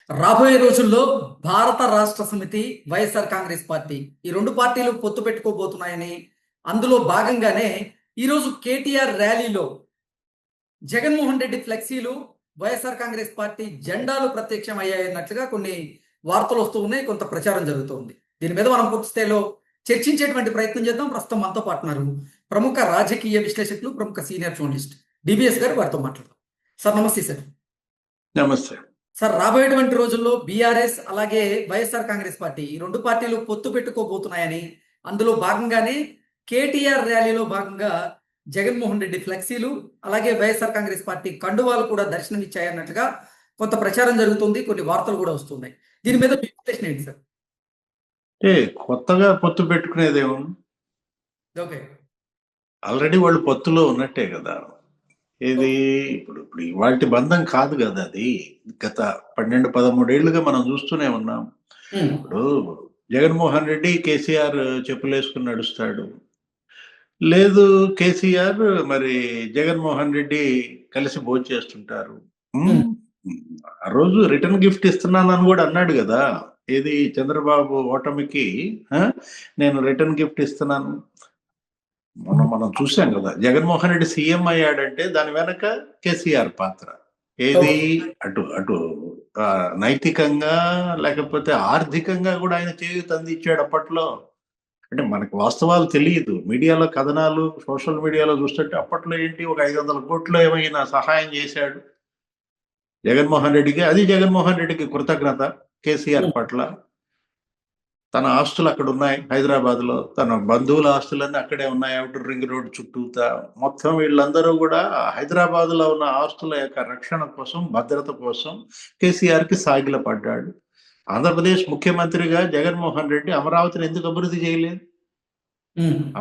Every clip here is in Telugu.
రాబోయే రోజుల్లో భారత రాష్ట్ర సమితి, వైఎస్ఆర్ కాంగ్రెస్ పార్టీ ఈ 2 పార్టీలు పొత్తు పెట్టుకోబోతున్నాయని, అందులో భాగంగానే ఈరోజు కేటీఆర్ ర్యాలీలో జగన్మోహన్ రెడ్డి ఫ్లెక్సీలు, వైఎస్ఆర్ కాంగ్రెస్ పార్టీ జెండాలు ప్రత్యక్షమయ్యాయన్నట్లుగా కొన్ని వార్తలు వస్తూ ఉన్నాయి. కొంత ప్రచారం జరుగుతోంది. దీని మీద మనం పూర్తి స్థాయిలో చర్చించేటువంటి ప్రయత్నం చేద్దాం. ప్రస్తుతం మనతో పాటు ఉన్నారు ప్రముఖ రాజకీయ విశ్లేషకులు, ప్రముఖ సీనియర్ జర్నలిస్ట్ డిబిఎస్ గారు. వారితో మాట్లాడదాం. సార్ నమస్తే సార్. నమస్తే సార్, రాబోయేటువంటి రోజుల్లో బీఆర్ఎస్ అలాగే వైఎస్ఆర్ కాంగ్రెస్ పార్టీ ఈ 2 పార్టీలు పొత్తు పెట్టుకోబోతున్నాయని, అందులో భాగంగానే కేటీఆర్ ర్యాలీలో భాగంగా జగన్మోహన్ రెడ్డి ఫ్లెక్సీలు అలాగే వైఎస్ఆర్ కాంగ్రెస్ పార్టీ కండువాలు కూడా దర్శనమిచ్చాయన్నట్లుగా కొంత ప్రచారం జరుగుతుంది. కొన్ని వార్తలు కూడా వస్తున్నాయి. దీని మీద మీ విశ్లేషణ ఏంటి సార్? అంటే కొత్తగా పొత్తు పెట్టుకునేదేమో, ఓకే. ఆల్రెడీ వాళ్ళు పొత్తులో ఉన్నట్టే కదా. ఇది ఇప్పుడు ఇప్పుడు ఇవాల్టి బంధం కాదు కదా. అది గత 12-13 ఏళ్లుగా మనం చూస్తూనే ఉన్నాం. ఇప్పుడు జగన్మోహన్ రెడ్డి కేసీఆర్ చెప్పులేసుకుని నడుస్తాడు, లేదు కేసీఆర్ మరి జగన్మోహన్ రెడ్డి కలిసి భోంచేస్తుంటారు. ఆ రోజు రిటర్న్ గిఫ్ట్ ఇస్తున్నానని కూడా అన్నాడు కదా. ఏది చంద్రబాబు ఓటమికి నేను రిటర్న్ గిఫ్ట్ ఇస్తున్నాను. మనం చూసాం కదా. జగన్మోహన్ రెడ్డి సీఎం అయ్యాడంటే దాని వెనక కేసీఆర్ పాత్ర. ఏది అటు అటు నైతికంగా లేకపోతే ఆర్థికంగా కూడా ఆయన చేయూత అందించాడు అప్పట్లో. అంటే మనకు వాస్తవాలు తెలియదు. మీడియాలో కథనాలు, సోషల్ మీడియాలో చూస్తుంటే అప్పట్లో ఏంటి ఒక 500 కోట్లు ఏమైనా సహాయం చేశాడు జగన్మోహన్ రెడ్డికి. అది జగన్మోహన్ రెడ్డికి కృతజ్ఞత కేసీఆర్ పట్ల. తన ఆస్తులు అక్కడ ఉన్నాయి హైదరాబాద్ లో, తన బంధువుల ఆస్తులన్నీ అక్కడే ఉన్నాయి అవుటర్ రింగ్ రోడ్ చుట్టూతా. మొత్తం వీళ్ళందరూ కూడా హైదరాబాద్ లో ఉన్న ఆస్తుల యొక్క రక్షణ కోసం, భద్రత కోసం కేసీఆర్ కి సాగిల పడ్డాడు. ఆంధ్రప్రదేశ్ ముఖ్యమంత్రిగా జగన్మోహన్ రెడ్డి అమరావతిని ఎందుకు అభివృద్ధి చేయలేదు?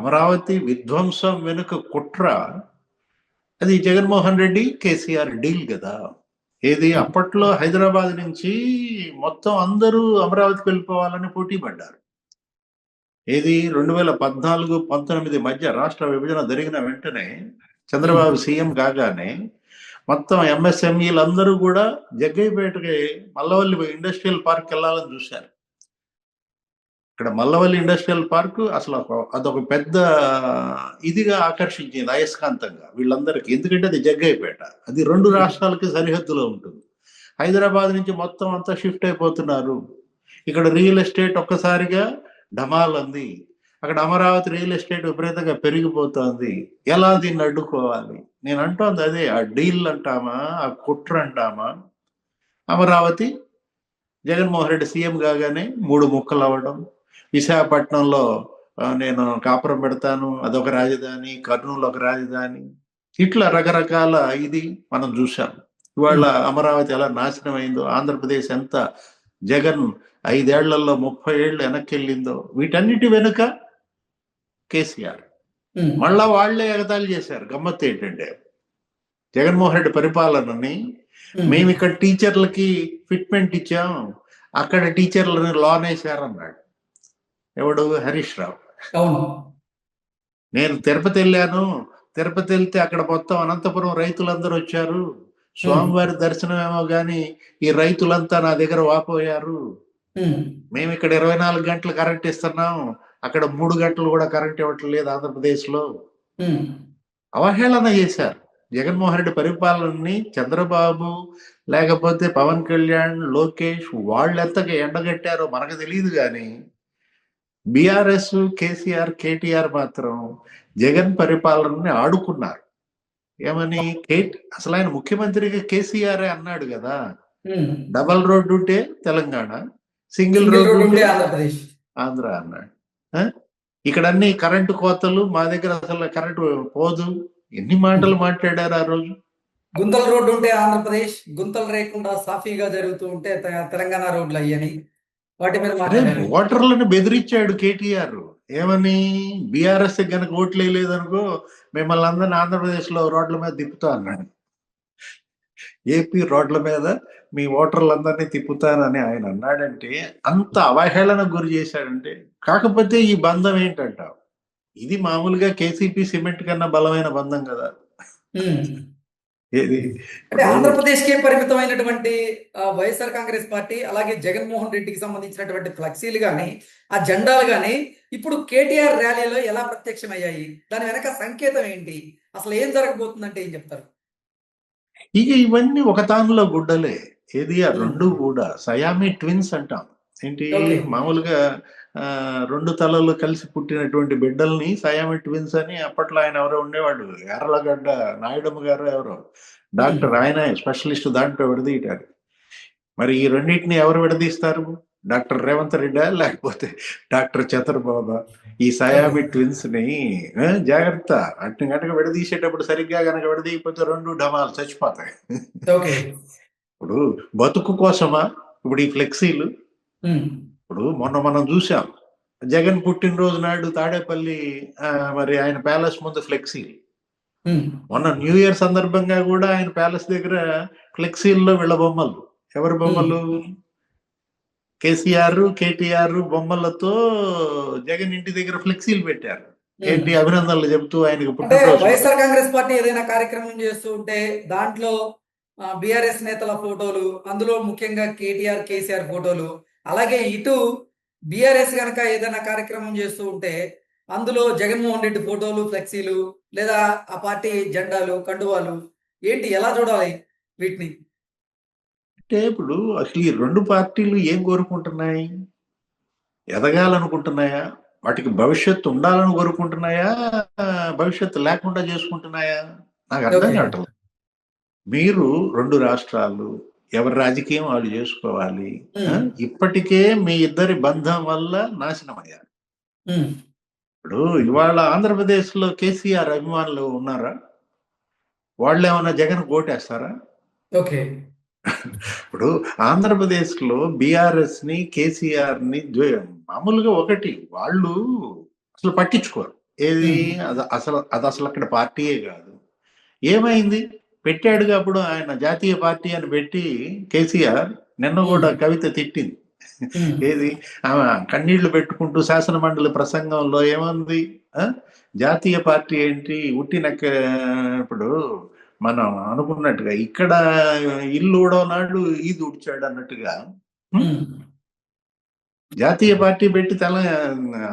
అమరావతి విధ్వంసం వెనుక కుట్ర అది జగన్మోహన్ రెడ్డి కేసీఆర్ డీల్ కదా. ఏది అప్పట్లో హైదరాబాద్ నుంచి మొత్తం అందరూ అమరావతికి వెళ్ళిపోవాలని పోటీ పడ్డారు. ఏది 2014-19 మధ్య రాష్ట్ర విభజన జరిగిన వెంటనే చంద్రబాబు సీఎం కాగానే మొత్తం ఎంఎస్ఎంఈలు అందరూ కూడా జగ్గయ్యపేటకి మల్లవల్లి ఇండస్ట్రియల్ పార్క్ వెళ్ళాలని చూశారు. ఇక్కడ మల్లవల్లి ఇండస్ట్రియల్ పార్క్ అసలు అదొక పెద్ద ఇదిగా ఆకర్షించింది అయస్కాంతంగా వీళ్ళందరికీ. ఎందుకంటే అది జగ్గయ్యపేట, అది 2 రాష్ట్రాలకి సరిహద్దులో ఉంటుంది. హైదరాబాద్ నుంచి మొత్తం అంతా షిఫ్ట్ అయిపోతున్నారు. ఇక్కడ రియల్ ఎస్టేట్ ఒక్కసారిగా ఢమాల్ అంది. అక్కడ అమరావతి రియల్ ఎస్టేట్ విపరీతంగా పెరిగిపోతుంది. ఎలా దీన్ని అడ్డుకోవాలి? నేను అంటోంది అదే. ఆ డీల్ అంటామా, ఆ కుట్ర అంటామా. అమరావతి జగన్మోహన్ రెడ్డి సీఎం కాగానే 3 ముక్కలు అవ్వడం. విశాఖపట్నంలో నేను కాపురం పెడతాను, అదొక రాజధాని. కర్నూలు ఒక రాజధాని. ఇట్లా రకరకాల ఇది మనం చూసాం. ఇవాళ అమరావతి ఎలా నాశనం అయిందో, ఆంధ్రప్రదేశ్ ఎంత జగన్ 5 ఏళ్లలో 30 ఏళ్ళు వెనక్కి వెళ్ళిందో, వీటన్నిటి వెనుక కేసీఆర్. మళ్ళా వాళ్లే ఎగతాళి చేశారు. గమ్మత్తు ఏంటంటే జగన్మోహన్ రెడ్డి పరిపాలనని మేము ఇక్కడ టీచర్లకి ఫిట్మెంట్ ఇచ్చాం, అక్కడ టీచర్లను లోన్ వేశారన్నాడు. ఎవడు? హరీష్ రావు. నేను తిరుపతి వెళ్ళాను, తిరుపతి వెళ్తే అక్కడ మొత్తం అనంతపురం రైతులందరూ వచ్చారు. స్వామివారి దర్శనం ఏమో గాని ఈ రైతులంతా నా దగ్గర వాపోయారు. మేము ఇక్కడ 24 గంటలు కరెంట్ ఇస్తున్నాం, అక్కడ 3 గంటలు కూడా కరెంట్ ఇవ్వటం లేదు ఆంధ్రప్రదేశ్ లో. అవహేళన చేశారు జగన్మోహన్ రెడ్డి పరిపాలనని. చంద్రబాబు లేకపోతే పవన్ కళ్యాణ్, లోకేష్ వాళ్ళు ఎంతగా ఎండగట్టారో మనకు తెలియదు కానీ బీఆర్ఎస్, కేసీఆర్, కేటీఆర్ మాత్రం జగన్ పరిపాలనని ఆడుకున్నారు. ఏమని? అసలు ఆయన ముఖ్యమంత్రిగా కేసీఆర్ అన్నాడు కదా, డబల్ రోడ్డు ఉంటే తెలంగాణ, సింగిల్ రోడ్డు ఉంటే ఆంధ్ర అన్నాడు. ఇక్కడ అన్ని కరెంటు కోతలు, మా దగ్గర అసలు కరెంటు పోదు. ఎన్ని మాటలు మాట్లాడారు ఆ రోజు. గుంతల రోడ్డు ఉంటే ఆంధ్రప్రదేశ్, గుంతలు లేకుండా సాఫీగా జరుగుతూ ఉంటే తెలంగాణ రోడ్లు అయ్యని వాటి మీద ఓటర్లను బెదిరించాడు కేటీఆర్. ఏమని? బీఆర్ఎస్ కనుక ఓట్లు వేయలేదనుకో మిమ్మల్ని అందరినీ ఆంధ్రప్రదేశ్ లో రోడ్ల మీద తిప్పుతా అన్నాడు. ఏపీ రోడ్ల మీద మీ ఓటర్లందరినీ తిప్పుతానని ఆయన అన్నాడంటే అంత అవహేళనకు గురి చేశాడంటే. కాకపోతే ఈ బంధం ఏంటంటావు? ఇది మామూలుగా కేసీపీ సిమెంట్ కన్నా బలమైన బంధం కదా. ఏది అంటే ఇప్పుడు ఆంధ్రప్రదేశ్కే పరిమితమైనటువంటి వైఎస్ఆర్ కాంగ్రెస్ పార్టీ అలాగే జగన్మోహన్ రెడ్డికి సంబంధించినటువంటి ఫ్లెక్సీలు కానీ ఆ జెండాలు కానీ ఇప్పుడు కేటీఆర్ ర్యాలీలో ఎలా ప్రత్యక్షమయ్యాయి? దాని వెనక సంకేతం ఏంటి? అసలు ఏం జరగబోతుందంటే ఏం చెప్తారు? ఇక ఇవన్నీ ఒక తానులో గుడ్డలే. ఏది ఆ ఉమ్, రెండు కూడా సయామి ట్విన్స్ అంటాం. ఏంటి ఓకే. మామూలుగా రెండు తలలు కలిసి పుట్టినటువంటి బిడ్డల్ని సయామి ట్విన్స్ అని అప్పట్లో ఆయన ఎవరో ఉండేవాడు, ఎర్రలగడ్డ నాయుడమ్మ గారు ఎవరో ఉమ్, డాక్టర్, ఆయన స్పెషలిస్ట్ దాంట్లో విడదీయటారు. మరి ఈ రెండింటిని ఎవరు విడదీస్తారు? డాక్టర్ రేవంత్ రెడ్డా లేకపోతే డాక్టర్ చంద్రబాబా? ఈ ఓకే. సయామి ట్విన్స్ ని జాగ్రత్త, అటు గనక విడదీసేటప్పుడు సరిగ్గా గనక విడదీయకపోతే రెండు డమాలు చచ్చిపోతాయి. ఓకే. ఇప్పుడు బతుకు కోసమా ఇప్పుడు ఈ ఫ్లెక్సీలు? ఉమ్, ఇప్పుడు మొన్న మనం చూసాం, జగన్ పుట్టినరోజు నాడు తాడేపల్లి మరి ఆయన ప్యాలెస్ ముందు ఫ్లెక్సీలు. ఉమ్, మొన్న న్యూ ఇయర్ సందర్భంగా కూడా ఆయన ప్యాలెస్ దగ్గర ఫ్లెక్సీల్లో వీళ్ళ బొమ్మలు. ఎవరి ఉమ్, బొమ్మలు? కేసీఆర్ కేటీఆర్ బొమ్మలతో జగన్ ఇంటి దగ్గర ఫ్లెక్సీలు పెట్టారు. ఉమ్. ఏంటి అభినందనలు చెబుతూ ఆయనకు అంటే పుట్టినరోజు వైఎస్ఆర్ కాంగ్రెస్ పార్టీ ఏదైనా కార్యక్రమం చేస్తూ ఉంటే దాంట్లో బీఆర్ఎస్ నేతల ఫోటోలు, అందులో ముఖ్యంగా కేటీఆర్ కేసీఆర్ ఫోటోలు, అలాగే ఇటు బీఆర్ఎస్ గనక ఏదైనా కార్యక్రమం చేస్తూ ఉంటే అందులో జగన్మోహన్ రెడ్డి ఫోటోలు, ఫ్లెక్సీలు, లేదా ఆ పార్టీ జెండాలు, కండువాలు, ఏంటి ఎలా చూడాలి వీటిని? అంటే ఇప్పుడు అసలు ఈ రెండు పార్టీలు ఏం కోరుకుంటున్నాయి? ఎదగాలనుకుంటున్నాయా? వాటికి భవిష్యత్తు ఉండాలని కోరుకుంటున్నాయా? భవిష్యత్తు లేకుండా చేసుకుంటున్నాయా? నాకు అర్థం ఓకే. కావట్లేదు. మీరు రెండు రాష్ట్రాలు, ఎవరి రాజకీయం వాళ్ళు చేసుకోవాలి. ఆ? ఉమ్, ఇప్పటికే మీ ఇద్దరి బంధం వల్ల నాశనమయ్యారు. ఉమ్, ఇప్పుడు ఇవాళ ఆంధ్రప్రదేశ్ లో కేసీఆర్ అభిమానులు ఉన్నారా? వాళ్ళు ఏమన్నా జగన్ ఓటేస్తారా? ఓకే. ఇప్పుడు ఆంధ్రప్రదేశ్ లో బీఆర్ఎస్ ని కేసీఆర్ ని మామూలుగా ఒకటి వాళ్ళు అసలు పట్టించుకోరు. ఏది ఉమ్, అది అసలు అక్కడ పార్టీయే కాదు. ఏమైంది? పెట్టాడుగా అప్పుడు ఆయన జాతీయ పార్టీ అని పెట్టి కేసీఆర్ నిన్న కూడా ఉమ్, కవిత తిట్టింది. ఉమ్, ఏది ఆమె కన్నీళ్లు పెట్టుకుంటూ శాసన మండలి ప్రసంగంలో ఏమంది? ఆ? జాతీయ పార్టీ ఏంటి ఉట్టినక్క. ఇప్పుడు మనం అనుకున్నట్టుగా ఇక్కడ ఇల్లు ఊడవనాడు ఈది ఉడిచాడు అన్నట్టుగా ఉమ్, జాతీయ పార్టీ పెట్టి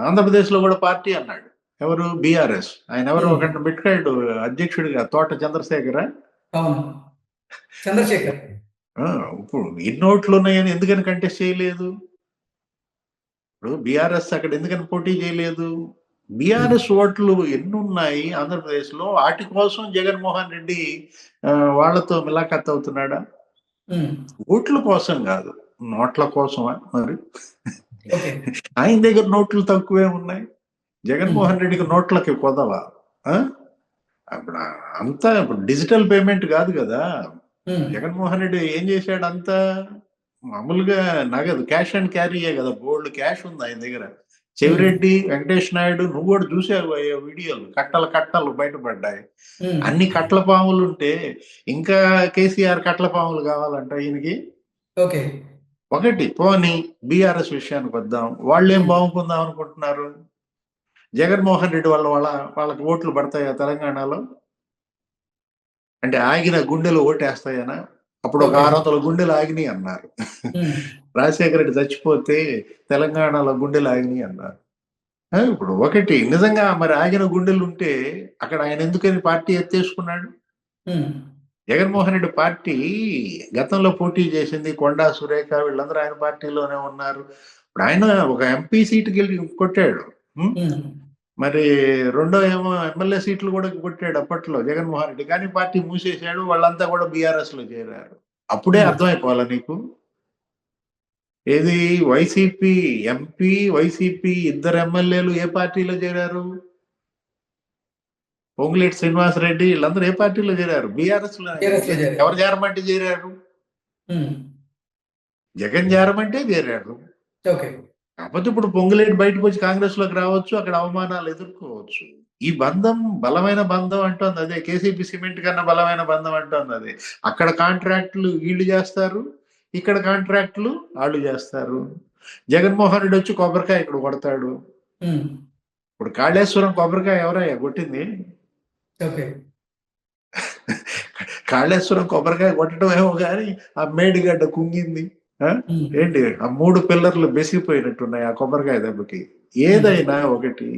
ఆంధ్రప్రదేశ్ లో కూడా పార్టీ అన్నాడు. ఎవరు? బీఆర్ఎస్. ఆయన ఎవరు ఉమ్. ఒకటి పెట్టాడు అధ్యక్షుడిగా, తోట చంద్రశేఖర. అవును. చంద్రశేఖర్. ఆ, ఇప్పుడు ఎన్ని ఓట్లు ఉన్నాయని ఎందుకని కంటెస్ట్ చేయలేదు? ఇప్పుడు బీఆర్ఎస్ అక్కడ ఎందుకని పోటీ చేయలేదు? ఉమ్, బీఆర్ఎస్ ఓట్లు ఎన్ని ఉన్నాయి ఆంధ్రప్రదేశ్ లో, వాటి కోసం జగన్మోహన్ రెడ్డి వాళ్ళతో మిలాఖత్ అవుతున్నాడా? ఉమ్, ఓట్ల కోసం కాదు, నోట్ల కోసమా మరి? ఓకే. ఆయన దగ్గర నోట్లు తక్కువే ఉన్నాయి, ఉమ్, జగన్మోహన్ రెడ్డికి నోట్లకి కొదవా? ఆ? అప్పుడు అంతా ఇప్పుడు డిజిటల్ పేమెంట్ కాదు కదా. ఉమ్, జగన్మోహన్ రెడ్డి ఏం చేశాడు? అంతా మామూలుగా నగదు, క్యాష్ అండ్ క్యారీయే కదా. బోల్డ్ క్యాష్ ఉంది ఆయన దగ్గర. ఉమ్, చెవిరెడ్డి వెంకటేష్ నాయుడు, నువ్వు కూడా చూసావు అయ్యా వీడియోలు, కట్టలు కట్టలు బయటపడ్డాయి. ఉమ్, అన్ని కట్ల పాములు ఉంటే ఇంకా కేసీఆర్ కట్ల పాములు కావాలంట ఈయనకి. ఓకే. ఒకటి పోనీ బీఆర్ఎస్ విషయానికి వద్దాం. వాళ్ళు ఏం ఉమ్, బాగుంకుందాం అనుకుంటున్నారు? జగన్మోహన్ రెడ్డి వాళ్ళకి ఓట్లు పడతాయా తెలంగాణలో? అంటే ఆగిన గుండెలు ఓటేస్తాయనా? అప్పుడు ఒక ఓకే. 600 గుండెలు ఆగినాయి అన్నారు. ఉమ్, రాజశేఖర రెడ్డి చచ్చిపోతే తెలంగాణలో గుండెలు ఆగినాయి అన్నారు. ఇప్పుడు ఒకటి నిజంగా మరి ఆగిన గుండెలు ఉంటే అక్కడ ఆయన ఎందుకని పార్టీ ఎత్తేసుకున్నాడు? ఉమ్, జగన్మోహన్ రెడ్డి పార్టీ గతంలో పోటీ చేసింది, కొండా సురేఖ వీళ్ళందరూ ఆయన పార్టీలోనే ఉన్నారు. ఇప్పుడు ఆయన ఒక ఎంపీ సీటుకి వెళ్ళి కొట్టాడు. ఉం? ఉమ్, మరి రెండో ఏమో ఎమ్మెల్యే సీట్లు కూడా కొట్టాడు అప్పట్లో జగన్మోహన్ రెడ్డి, కానీ పార్టీ మూసేశాడు. వాళ్ళంతా కూడా బీఆర్ఎస్ లో చేరారు. అప్పుడే ఉమ్, అర్థమైపోవాలా నీకు? ఏది వైసీపీ ఎంపీ, వైసీపీ ఇద్దరు ఎమ్మెల్యేలు ఏ పార్టీలో చేరారు? పొంగులేటి శ్రీనివాసరెడ్డి వీళ్ళందరూ ఏ పార్టీలో చేరారు? బీఆర్ఎస్ లో. టీఆర్ఎస్ లో చేరారు. ఎవరు చేరమంటే చేరారు? ఉమ్, జగన్ చేరమంటే చేరారు. ఓకే. కాకపోతే ఇప్పుడు పొంగులేటి బయటకు వచ్చి కాంగ్రెస్ లోకి రావచ్చు, అక్కడ అవమానాలు ఎదుర్కోవచ్చు. ఈ బంధం బలమైన బంధం అంటోంది అదే. కేసీపీ సిమెంట్ కన్నా బలమైన బంధం అంటోంది అదే. అక్కడ కాంట్రాక్టులు వీళ్ళు చేస్తారు, ఇక్కడ కాంట్రాక్టులు వాళ్ళు చేస్తారు. జగన్మోహన్ రెడ్డి వచ్చి కొబ్బరికాయ ఇక్కడ కొడతాడు. ఉమ్, ఇప్పుడు కాళేశ్వరం కొబ్బరికాయ ఎవరయ్యా కొట్టింది? ఓకే. కాళేశ్వరం కొబ్బరికాయ కొట్టడమేమో కానీ ఆ మేడిగడ్డ కుంగింది. ఏంటి ఆ 3 పిల్లర్లు బెసిగిపోయినట్టున్నాయి ఆ కొబ్బరికాయ దెబ్బకి. ఏదైనా ఒకటి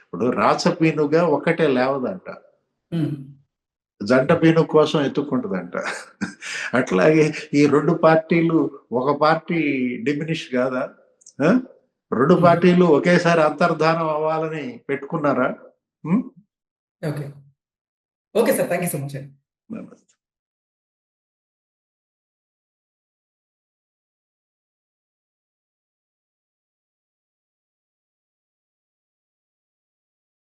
ఇప్పుడు రాచపీనుగా ఒక్కటే లేవదంట, జంట పీను కోసం ఎత్తుక్కుంటుందంట. అట్లాగే ఈ 2 పార్టీలు, ఒక పార్టీ డిమినిష్ కాదా? 2 పార్టీలు ఒకేసారి అంతర్ధానం అవ్వాలని పెట్టుకున్నారా? Okay. Okay sir. Thank you so much.